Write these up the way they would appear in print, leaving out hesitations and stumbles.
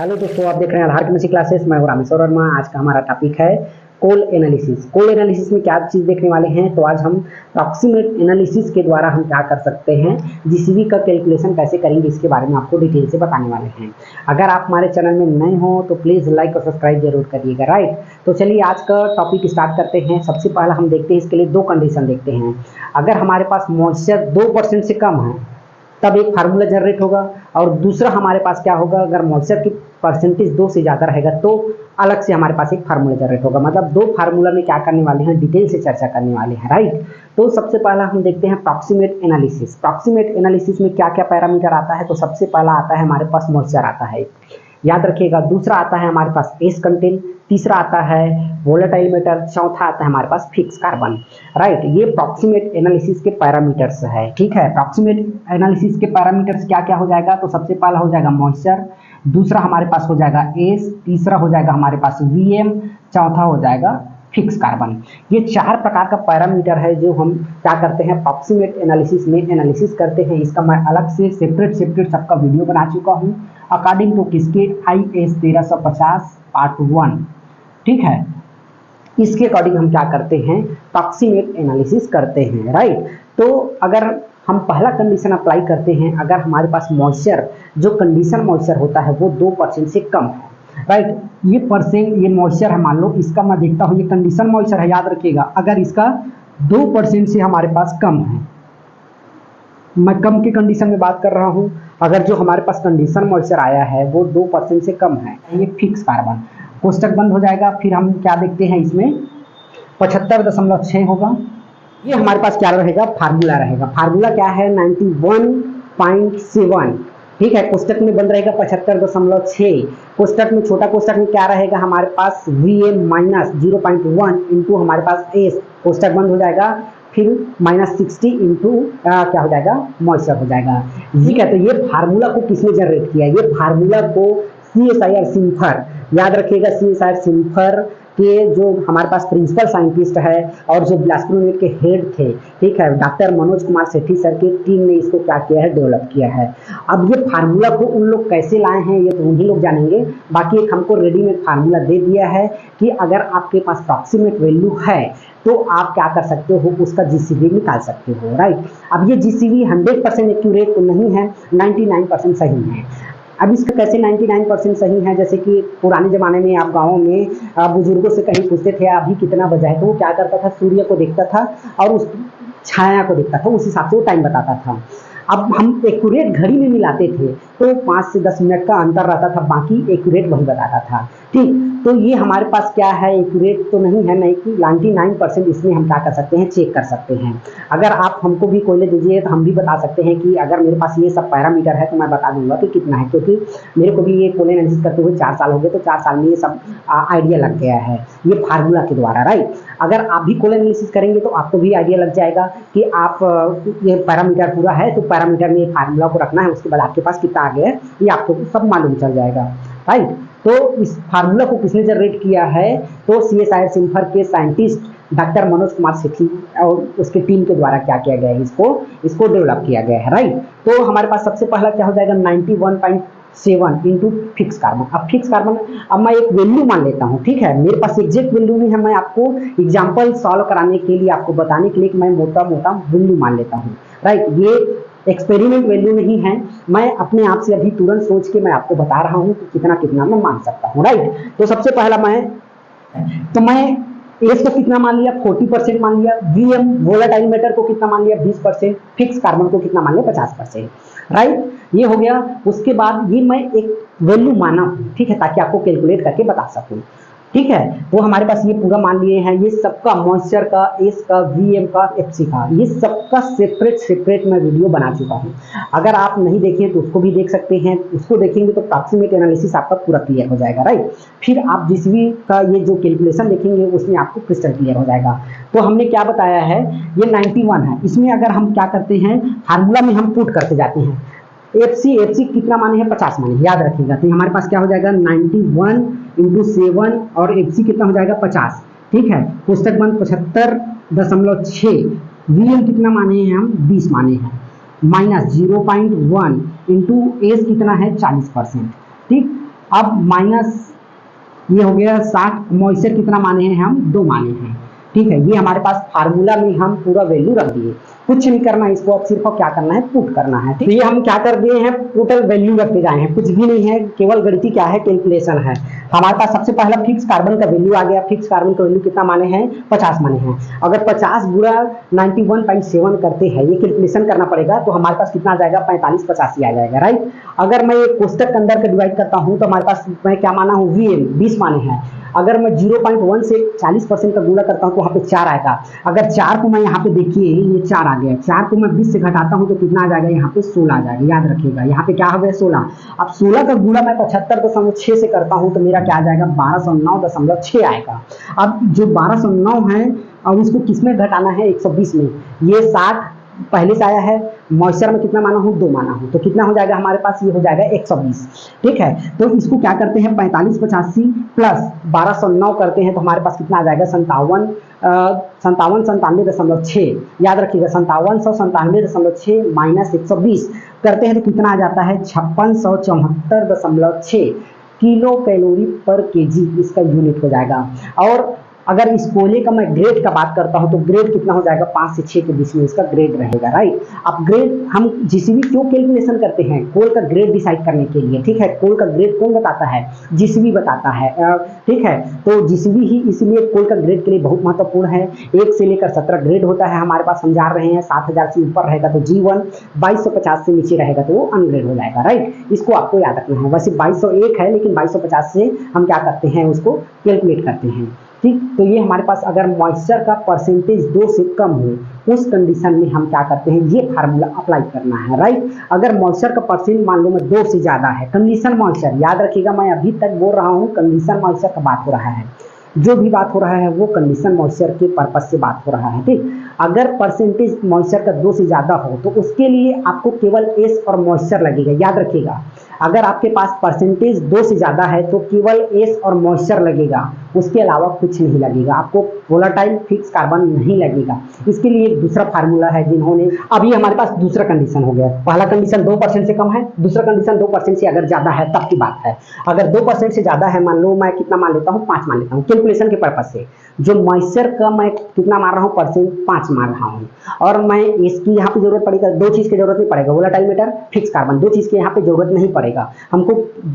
Hello दोस्तों, आप देख रहे हैं आधार केमिस्ट्री क्लासेस। मैं हूं रामेश्वर वर्मा। आज का हमारा टॉपिक है कोल एनालिसिस। कोल एनालिसिस में क्या चीज़ देखने वाले हैं, तो आज हम प्रॉक्सिमेट एनालिसिस के द्वारा हम क्या कर सकते हैं, जीसीवी का कैलकुलेशन कैसे करेंगे, इसके बारे में आपको डिटेल से बताने वाले हैं। अगर आप हमारे चैनल में नए हो तो प्लीज़ लाइक और सब्सक्राइब जरूर करिएगा। राइट, तो चलिए आज का टॉपिक स्टार्ट करते हैं। सबसे पहला हम देखते हैं, इसके लिए दो कंडीशन देखते हैं। अगर हमारे पास मॉइस्चर 2% से कम है तब एक फार्मूला जनरेट होगा, और दूसरा हमारे पास क्या होगा, अगर मॉइस्चर की परसेंटेज 2 से ज़्यादा रहेगा तो अलग से हमारे पास एक फार्मूला जनरेट होगा। मतलब दो फार्मूला में क्या करने वाले हैं, डिटेल से चर्चा करने वाले हैं। राइट, तो सबसे पहला हम देखते हैं प्रॉक्सिमेट एनालिसिस। प्रॉक्सिमेट एनालिसिस में क्या क्या पैरामीटर आता है, तो सबसे पहला आता है हमारे पास मॉइस्चर आता है, याद रखिएगा। दूसरा आता है हमारे पास एस कंटेंट, तीसरा आता है वोलेटाइल मैटर, चौथा आता है हमारे पास फिक्स कार्बन। राइट, ये प्रॉक्सिमेट एनालिसिस के पैरामीटर्स है। ठीक है, प्रॉक्सिमेट एनालिसिस के पैरामीटर्स क्या क्या हो जाएगा, तो सबसे पहला हो जाएगा मॉइस्चर, दूसरा हमारे पास हो जाएगा एस, तीसरा हो जाएगा हमारे पास वीएम, चौथा हो जाएगा फिक्स कार्बन। ये चार प्रकार का पैरामीटर है जो हम क्या करते हैं, प्रॉक्सिमेट एनालिसिस में एनालिसिस करते हैं। इसका मैं अलग से सेपरेट सबका वीडियो बना चुका हूँ, अकॉर्डिंग टू किसके, IS 1350 पार्ट 1। ठीक है, इसके अकॉर्डिंग हम क्या करते हैं, प्रॉक्सिमेट एनालिसिस करते हैं। राइट, तो अगर हम पहला कंडीशन अप्लाई करते हैं, अगर हमारे पास मॉइस्चर, जो कंडीशन मॉइस्चर होता है वो 2% से कम है। राइट, ये परसेंट, ये मॉइस्चर है, मान लो इसका मैं देखता हूँ, ये कंडीशन मॉइस्चर है, याद रखिएगा। अगर इसका 2% से हमारे पास कम है, मैं कम की कंडीशन में बात कर रहा हूँ, अगर जो हमारे पास कंडीशन मॉइस्चर आया है वो 2% से कम है, ये फिक्स कार्बन। कोष्टक बंद हो जाएगा। फिर हम क्या देखते हैं, इसमें 75.6 होगा। ये हमारे पास क्या रहेगा, फार्मूला रहेगा। फार्मूला क्या है, 91.7। ठीक है, कोष्टक में बंद रहेगा 75.6। कोष्टक में, छोटा कोष्टक में क्या रहेगा हमारे पास, Vm माइनस 0.1 इंटू हमारे पास एस, कोष्टक बंद हो जाएगा। फिर -60 इंटू क्या हो जाएगा, मॉइस्चर हो जाएगा। ठीक है, तो ये फार्मूला को किसने जनरेट किया, ये फार्मूला को CSIR सिम्फर, याद रखिएगा, CSIR सिम्फर के जो हमारे पास प्रिंसिपल साइंटिस्ट है और जो बिलासपुर यूनिट के हेड थे, ठीक है, डॉक्टर मनोज कुमार सेठी सर की टीम ने इसको क्या किया है, डेवलप किया है। अब ये फार्मूला को उन लोग कैसे लाए हैं ये तो उन्हीं लोग जानेंगे। बाकी एक हमको रेडीमेड फार्मूला दे दिया है कि अगर आपके पास प्रॉक्सिमेट वैल्यू है तो आप क्या कर सकते हो, उसका जीसीवी निकाल सकते हो। राइट, अब ये जीसीवी 100% एक्यूरेट तो नहीं है, 99% सही है। अब इसका कैसे 99% सही है, जैसे कि पुराने ज़माने में आप गाँवों में बुजुर्गों से कहीं पूछते थे अभी कितना बजा है, तो वो क्या करता था, सूर्य को देखता था और उस छाया को देखता था, उस हिसाब से वो टाइम बताता था। अब हम एक्यूरेट घड़ी में मिलाते थे तो 5 से 10 मिनट का अंतर रहता था, बाकी एक्यूरेट वही बताता था। ठीक, तो ये हमारे पास क्या है, एक्यूरेट तो नहीं है, नहीं कि 99% इसमें हम क्या कर सकते हैं, चेक कर सकते हैं। अगर आप हमको भी कोयले दीजिए तो हम भी बता सकते हैं कि अगर मेरे पास ये सब पैरामीटर है तो मैं बता दूंगा कि कितना है, क्योंकि मेरे को भी ये कोयले एनालिसिस करते हुए 4 साल हो गए, तो 4 साल में ये सब आइडिया लग गया है ये फार्मूला के द्वारा। राइट, अगर आप भी कोयले एनालिसिस करेंगे तो आपको भी आइडिया लग जाएगा कि आप ये पैरामीटर पूरा है तो पैरामीटर में ये फार्मूला को रखना है, उसके बाद आपके पास कितना आ गया है ये आपको सब मालूम चल जाएगा। राइट, तो इस फार्मूला को किसने जनरेट किया है, तो CSIR सिम्फर के साइंटिस्ट डॉक्टर मनोज कुमार सेठी और उसकी टीम के द्वारा क्या किया गया है, इसको डेवलप किया गया है। राइट, तो हमारे पास सबसे पहला क्या हो जाएगा, 91.7 इंटू फिक्स कार्बन। अब फिक्स कार्बन, अब मैं एक वैल्यू मान लेता हूँ। ठीक है, मेरे पास एग्जैक्ट वैल्यू नहीं है, मैं आपको एग्जाम्पल सॉल्व कराने के लिए, आपको बताने के लिए मैं मोटा मोटा वैल्यू मान लेता हूँ। राइट, ये एक्सपेरिमेंट वैल्यू नहीं है, मैं अपने आप से अभी तुरंत सोच के मैं आपको बता रहा हूँ कि कितना कितना मैं मान सकता हूँ। राइट, तो सबसे पहला मैं एस को कितना मान लिया, 40% मान लिया, वीएम वोलेटाइल मैटर को कितना मान लिया, 20%, फिक्स कार्बन को कितना मान लिया, 50%। राइट, ये हो गया। उसके बाद ये मैं एक वैल्यू माना हूँ, ठीक है, ताकि आपको कैलकुलेट करके बता सकूँ। ठीक है, वो हमारे पास ये पूरा मान लिए हैं, ये सबका मॉइस्चर का, एस का, वीएम का, एफसी का, ये सबका सेपरेट मैं वीडियो बना चुका हूँ। अगर आप नहीं देखे तो उसको भी देख सकते हैं, उसको देखेंगे तो प्रॉक्सिमेट एनालिसिस आपका पूरा क्लियर हो जाएगा। राइट, फिर आप जीसीवी का ये जो कैलकुलेशन देखेंगे उसमें आपको क्रिस्टल क्लियर हो जाएगा। तो हमने क्या बताया है, ये 91 है, इसमें अगर हम क्या करते हैं, फार्मूला में हम पुट करते जाते हैं, एफसी कितना माने हैं, 50 माने, याद रखिएगा। तो हमारे पास क्या हो जाएगा, 91 इंटू 7 और एफसी कितना हो जाएगा, 50। ठीक है, कोष्टक बंद 75.6। वीएम कितना माने हैं हम, 20 माने हैं, माइनस 0.1 इंटू एस कितना है, 40%। ठीक, अब माइनस ये हो गया 60, मॉइस्चर कितना माने हैं हम, 2 माने हैं। ठीक है, ये हमारे पास फार्मूला में हम पूरा वैल्यू रख दिए, कुछ नहीं करना है इसको, अब सिर्फ क्या करना है, पुट करना है। तो ये हम क्या कर दिए हैं, टोटल वैल्यू रखते जाए हैं, कुछ भी नहीं है, केवल गणितीय क्या है, कैलकुलेशन है। हमारे पास सबसे पहला फिक्स कार्बन का वैल्यू आ गया। फिक्स कार्बन का वैल्यू कितना माने हैं, 50 माने हैं। अगर 50 बुरा 91.7 करते हैं, ये कैलकुलेशन करना पड़ेगा, तो हमारे पास कितना आ जाएगा, 45 85 आ जाएगा, राइट। अगर मैं एक कोष्टक के अंदर का डिवाइड करता हूं तो हमारे पास मैं क्या माना हूं, Vm 20 माने हैं। अगर मैं 0.1 से 40% का गुणा करता हूं तो वहां पे 4 आएगा। अगर 4 को मैं यहाँ पे देखिए, ये 4 आ गया, 4 को मैं 20 से घटाता हूं तो कितना आ जाएगा, यहाँ पे 16 आ जाएगा। याद रखिएगा, यहाँ पे क्या हो गया, 16। अब 16 का गुणा मैं 75.6 से करता हूं तो मेरा क्या आ जाएगा, 1209.6 आएगा। अब जो 1209 है, अब इसको किसमें घटाना है, 120 में। ये 60 पहले से आया है, मॉइस्चर में कितना माना हूँ, 2 माना हूँ, तो कितना हो जाएगा हमारे पास, ये हो जाएगा 120। ठीक है, तो इसको क्या करते हैं, 45 85 प्लस 1209 करते हैं तो हमारे पास कितना आ जाएगा, 97 याद रखिएगा, 5797.6 माइनस 120 करते हैं तो कितना आ जाता है, 5674.6 किलो कैलोरी पर केजी इसका यूनिट हो जाएगा। और अगर इस कोयले का मैं ग्रेड का बात करता हूं तो ग्रेड कितना हो जाएगा, 5 से 6 के बीच में इसका ग्रेड रहेगा, राइट। अब ग्रेड हम जीसीबी क्यों कैलकुलेशन करते हैं, कोल का ग्रेड डिसाइड करने के लिए। ठीक है, कोल का ग्रेड कौन बताता है, जीसीबी बताता है। ठीक है, तो जीसीबी ही इसलिए कोल का ग्रेड के लिए बहुत महत्वपूर्ण है। 1 से लेकर 17 ग्रेड होता है हमारे पास, हम जा रहे हैं 7000 से ऊपर रहेगा तो G1, 2250 से नीचे रहेगा तो वो अनग्रेड हो जाएगा, राइट। इसको आपको याद रखना है। वैसे 2201 है, लेकिन 2250 से हम क्या करते हैं, उसको कैलकुलेट करते हैं। ठीक, तो ये हमारे पास अगर मॉइस्चर का परसेंटेज 2 से कम हो, उस कंडीशन में हम क्या करते हैं, ये फार्मूला अप्लाई करना है, राइट। अगर मॉइस्चर का परसेंट मान लो मैं 2 से ज्यादा है, कंडीशन मॉइस्चर, याद रखिएगा मैं अभी तक बोल रहा हूँ कंडीशन मॉइस्चर का बात हो रहा है, जो भी बात हो रहा है वो कंडीशन मॉइस्चर के पर्पज से बात हो रहा है। ठीक, अगर परसेंटेज मॉइस्चर का 2 से ज्यादा हो तो उसके लिए आपको केवल एस और मॉइस्चर लगेगा, याद रखिएगा। अगर आपके पास परसेंटेज 2 से ज्यादा है तो केवल एस और मॉइस्चर लगेगा, उसके अलावा कुछ नहीं लगेगा, आपको वोलेटाइल फिक्स कार्बन नहीं लगेगा। इसके लिए एक दूसरा फार्मूला है जिन्होंने, अभी हमारे पास दूसरा कंडीशन हो गया। पहला कंडीशन 2% से कम है, दूसरा कंडीशन 2% से अगर ज्यादा है तब की बात है। अगर 2% से ज्यादा है, मान लो मैं कितना मान लेता हूँ, 5 मान लेता हूँ कैलकुलेशन के पर्पज से। जो मॉइस्चर का मैं कितना मार रहा हूँ, परसेंट 5 मार रहा हूँ, और मैं इसकी यहाँ पे जरूरत पड़ेगा, 2 चीज की जरूरत नहीं पड़ेगा, वोलेटाइल मैटर, फिक्स कार्बन, 2 चीज की यहाँ पे जरूरत नहीं पड़ेगा। हमको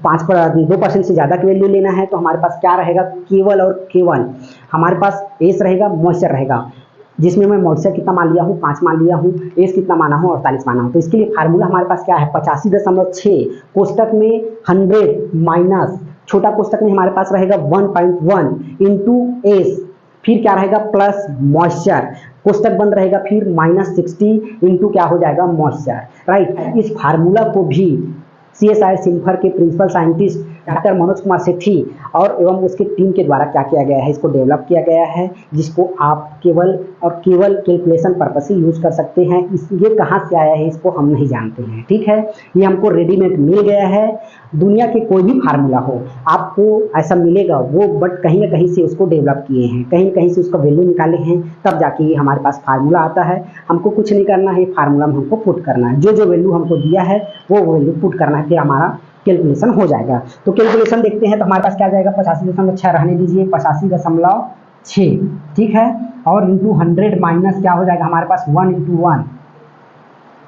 2% से ज्यादा की वैल्यू लेना है तो हमारे पास क्या रहेगा, केवल और केवल हमारे पास एस रहेगा, मॉइस्चर रहेगा, जिसमें मैं मॉइस्चर कितना मान लिया हूँ, 5 मान लिया हूँ, एस कितना माना हूँ, 48 माना हूँ। तो इसके लिए फार्मूला हमारे पास क्या है, 85.6 कोष्टक में 100 माइनस छोटा कोष्टक में हमारे पास रहेगा 1.1 इंटू एस, फिर क्या रहेगा, प्लस मॉइस्चर, कोष्टक बंद रहेगा, फिर -60 इंटू क्या हो जाएगा, मॉइस्चर, राइट। इस फार्मूला को भी CSIR सिम्फर के principal scientist doctor Manoj Kumar Sethi और एवं उसकी टीम के द्वारा क्या किया गया है, इसको डेवलप किया गया है, जिसको आप केवल और केवल कैलकुलेशन पर्पस से यूज कर सकते हैं। ये कहाँ से आया है इसको हम नहीं जानते हैं। ठीक है, ये हमको रेडीमेड मिल गया है। दुनिया के कोई भी फार्मूला हो आपको ऐसा मिलेगा वो, बट कहीं ना कहीं से उसको डेवलप किए हैं, कहीं ना कहीं से उसका वैल्यू निकाले हैं, तब जाके ये हमारे पास फार्मूला आता है। हमको कुछ नहीं करना है, फार्मूला में हमको पुट करना है, जो जो वैल्यू हमको दिया है वो वैल्यू पुट करना है, फिर हमारा कैलकुलेशन हो जाएगा। तो कैलकुलेशन देखते हैं तो हमारे पास क्या जाएगा, 85.6 रहने दीजिए, 85.6, ठीक है, और इंटू 100 माइनस क्या हो जाएगा हमारे पास 1 इंटू 1,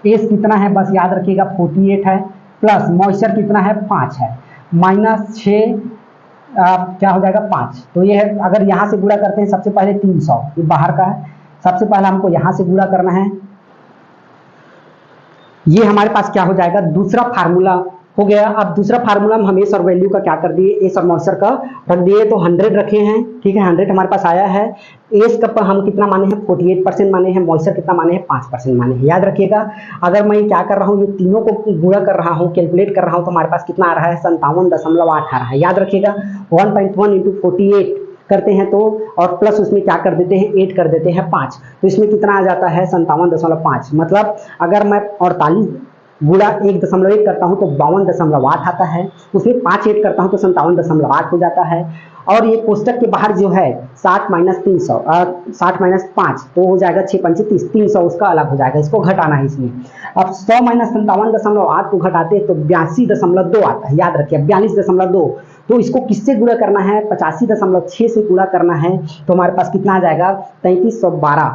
एस कितना है बस याद रखिएगा 48 है, प्लस मॉइस्चर कितना है 5 है, माइनस 6 क्या हो जाएगा 5। तो ये है, अगर यहाँ से गुणा करते हैं सबसे पहले 300, ये बाहर का है, सबसे पहले हमको यहाँ से गुणा करना है, ये हमारे पास क्या हो जाएगा, दूसरा फार्मूला हो गया। अब दूसरा फार्मूला में हम एस और वैल्यू का क्या कर दिए, एस और मॉइस्चर का रख दिए, तो 100 रखे हैं, ठीक है, 100 हमारे पास आया है। एस का हम कितना माने हैं, 48% माने हैं, मॉइस्चर कितना माने हैं, 5% माने हैं, याद रखिएगा। अगर मैं क्या कर रहा हूँ, ये तीनों को गुणा कर रहा हूँ, कैलकुलेट कर रहा हूँ, तो हमारे पास कितना आ रहा है, 57.8 आ रहा है, याद रखिएगा। 1.1 इंटू 48 करते हैं तो, और प्लस उसमें क्या कर देते हैं, 8 कर देते हैं 5, तो इसमें कितना आ जाता है 57.5। मतलब अगर मैं 48 गुणा 1.1 करता हूँ तो 52.8 आता है, उसमें 5 ऐड करता हूँ तो 57.8 हो जाता है। और ये कोष्टक के बाहर जो है 60 माइनस 300 60 माइनस 5 तो हो जाएगा 6 पंचे 30, 300 उसका अलग हो जाएगा, इसको घटाना है इसमें। अब 100 माइनस 57.8 को घटाते हैं तो 82.2 आता है, याद रखिए 42.2। तो इसको किससे गुणा करना है, 85.6 से गुणा करना है तो हमारे पास कितना आ जाएगा 3312।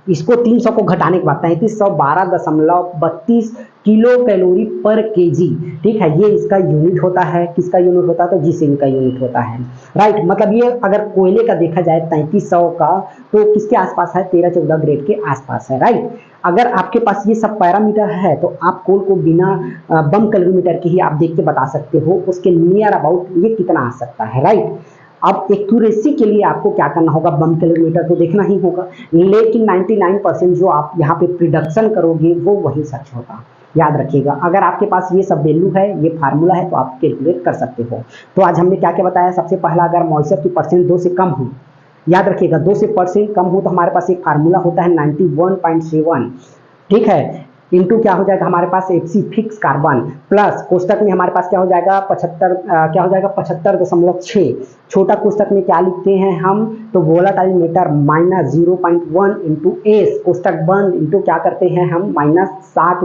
इसको 300 को घटाने के बाद 3312.32 किलो कैलोरी पर केजी, ठीक है। ये इसका यूनिट होता है, किसका यूनिट होता है, तो जीसीवी का यूनिट होता है, राइट। मतलब ये अगर कोयले का देखा जाए 3300 का तो किसके आसपास है, 13-14 ग्रेड के आसपास है, राइट। अगर आपके पास ये सब पैरामीटर है तो आप कोल को बिना बम कैलोरीमीटर के ही आप देख के बता सकते हो उसके नियर अबाउट ये कितना आ सकता है, राइट। अब एक्यूरेसी के लिए आपको क्या करना होगा, बम कैलोरीमीटर तो देखना ही होगा, लेकिन 99% जो आप यहाँ पे प्रिडिक्शन करोगे वो वही सच होगा, याद रखिएगा। अगर आपके पास ये सब वैल्यू है, ये फार्मूला है तो आप कैलकुलेट कर सकते हो। तो आज हमने क्या क्या बताया, सबसे पहला अगर मॉइस्चर की परसेंट 2 से कम हो, याद रखिएगा 2 से परसेंट कम हो तो हमारे पास एक फार्मूला होता है 91.7, ठीक है, इंटू क्या हो जाएगा हमारे पास Fc फिक्स कार्बन, प्लस कोष्टक में हमारे पास क्या हो जाएगा 75.6, छोटा कोष्टक में क्या लिखते हैं हम, तो volatile matter minus 0.1 into S कोष्टक बंद इंटू क्या करते हैं हम माइनस 60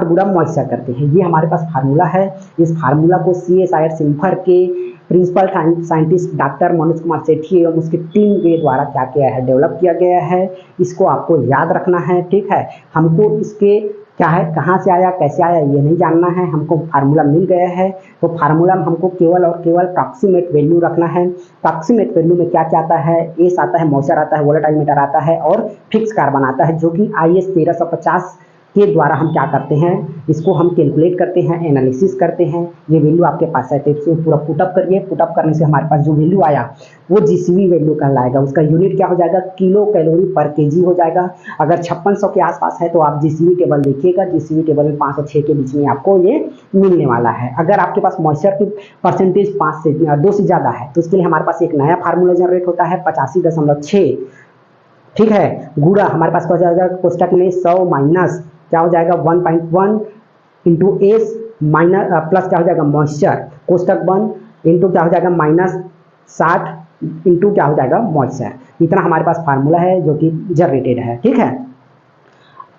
गुणा मॉइस्चर करते हैं। ये हमारे पास फार्मूला है। इस फार्मूला को CSIR सिम्फर के principal scientist doctor Manoj Kumar Sethi एवं उसकी टीम के द्वारा क्या किया है, डेवलप किया गया है। इसको आपको याद रखना है, ठीक है। हमको इसके क्या है, कहाँ से आया कैसे आया ये नहीं जानना है, हमको फार्मूला मिल गया है। तो फार्मूला में हमको केवल और केवल प्रॉक्सिमेट वैल्यू रखना है। प्रॉक्सिमेट वैल्यू में क्या क्या आता है, एस आता है, मॉइस्चर आता है, वोलेटाइल मैटर आता है और फिक्स कार्बन आता है, जो कि IS 1350 के द्वारा हम क्या करते हैं, इसको हम कैलकुलेट करते हैं, एनालिसिस करते हैं। ये वैल्यू आपके पास है, तो इसको पूरा पुटअप करिए। पुटअप करने से हमारे पास जो वैल्यू आया वो जीसीवी वैल्यू कहलाएगा। उसका यूनिट क्या हो जाएगा, किलो कैलोरी पर केजी हो जाएगा। अगर 5600 के आसपास है तो आप जीसीवी टेबल देखिएगा, जीसीवी टेबल में 5 और 6 के बीच में आपको ये मिलने वाला है। अगर आपके पास मॉइस्चर की परसेंटेज 2 से ज़्यादा है तो इसके लिए हमारे पास एक नया फार्मूला जनरेट होता है 85.6, ठीक है। गुणा हमारे पास हो जाएगा कोष्टक में 100 माइनस क्या हो जाएगा 1.1 इंटू एस माइनस प्लस क्या हो जाएगा मॉइस्चर कोष्टक बंद इंटू क्या हो जाएगा माइनस 60 इंटू क्या हो जाएगा मॉइस्चर। इतना हमारे पास फार्मूला है जो कि जनरेटेड है, ठीक है।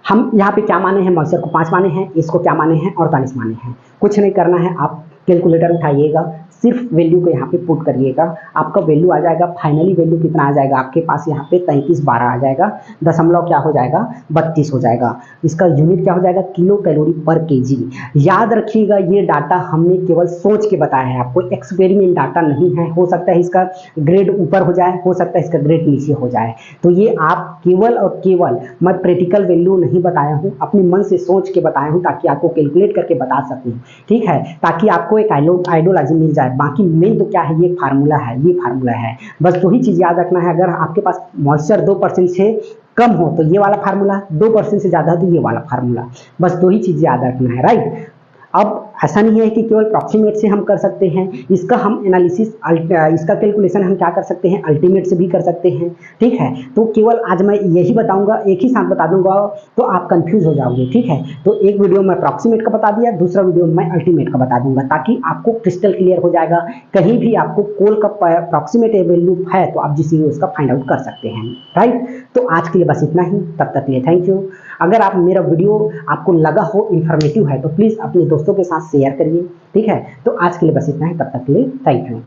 हम यहाँ पे क्या माने हैं, मॉइस्चर को 5 माने हैं, इसको क्या माने हैं 48 माने हैं। कुछ नहीं करना है, आप कैलकुलेटर उठाइएगा, सिर्फ वैल्यू को यहाँ पे पुट करिएगा, आपका वैल्यू आ जाएगा। फाइनली वैल्यू कितना आ जाएगा आपके पास यहाँ पे 3312 आ जाएगा, दशमलव क्या हो जाएगा 32 हो जाएगा। इसका यूनिट क्या हो जाएगा, किलो कैलोरी पर केजी। याद रखिएगा ये डाटा हमने केवल सोच के बताया है आपको, एक्सपेरिमेंट डाटा नहीं है। हो सकता है इसका ग्रेड ऊपर हो जाए, हो सकता है इसका ग्रेड नीचे हो जाए। तो ये आप केवल और केवल मैं प्रैक्टिकल वैल्यू नहीं बताया हूँ, अपने मन से सोच के बताया हूँ ताकि आपको कैलकुलेट करके बता सकूँ, ठीक है, ताकि आपको एक आइडियोलॉजी मिल जाए। बाकी मेन तो क्या है, ये फार्मूला है, ये फार्मूला है, बस दो ही चीज याद रखना है। अगर आपके पास मॉइस्चर 2% से कम हो तो ये वाला फार्मूला, 2% से ज्यादा तो ये वाला फार्मूला, बस दो ही चीज याद रखना है, राइट। अब ऐसा नहीं है कि केवल प्रॉक्सिमेट से हम कर सकते हैं, इसका हम एनालिसिस इसका कैलकुलेशन हम क्या कर सकते हैं, अल्टीमेट से भी कर सकते हैं, ठीक है। तो केवल आज मैं यही बताऊंगा, एक ही साथ बता दूंगा तो आप कंफ्यूज हो जाओगे, ठीक है। तो एक वीडियो में प्रॉक्सिमेट का बता दिया, दूसरा वीडियो में अल्टीमेट का बता दूंगा, ताकि आपको क्रिस्टल क्लियर हो जाएगा। कहीं भी आपको कोल का प्रॉक्सिमेट वैल्यू है तो आप जिस उसका फाइंड आउट कर सकते हैं, राइट। तो आज के लिए बस इतना ही, तब तक के लिए थैंक यू। अगर आप मेरा वीडियो आपको लगा हो इन्फॉर्मेटिव है तो प्लीज़ अपने दोस्तों के साथ शेयर करिए, ठीक है। तो आज के लिए बस इतना ही, तब तक के लिए थैंक यू।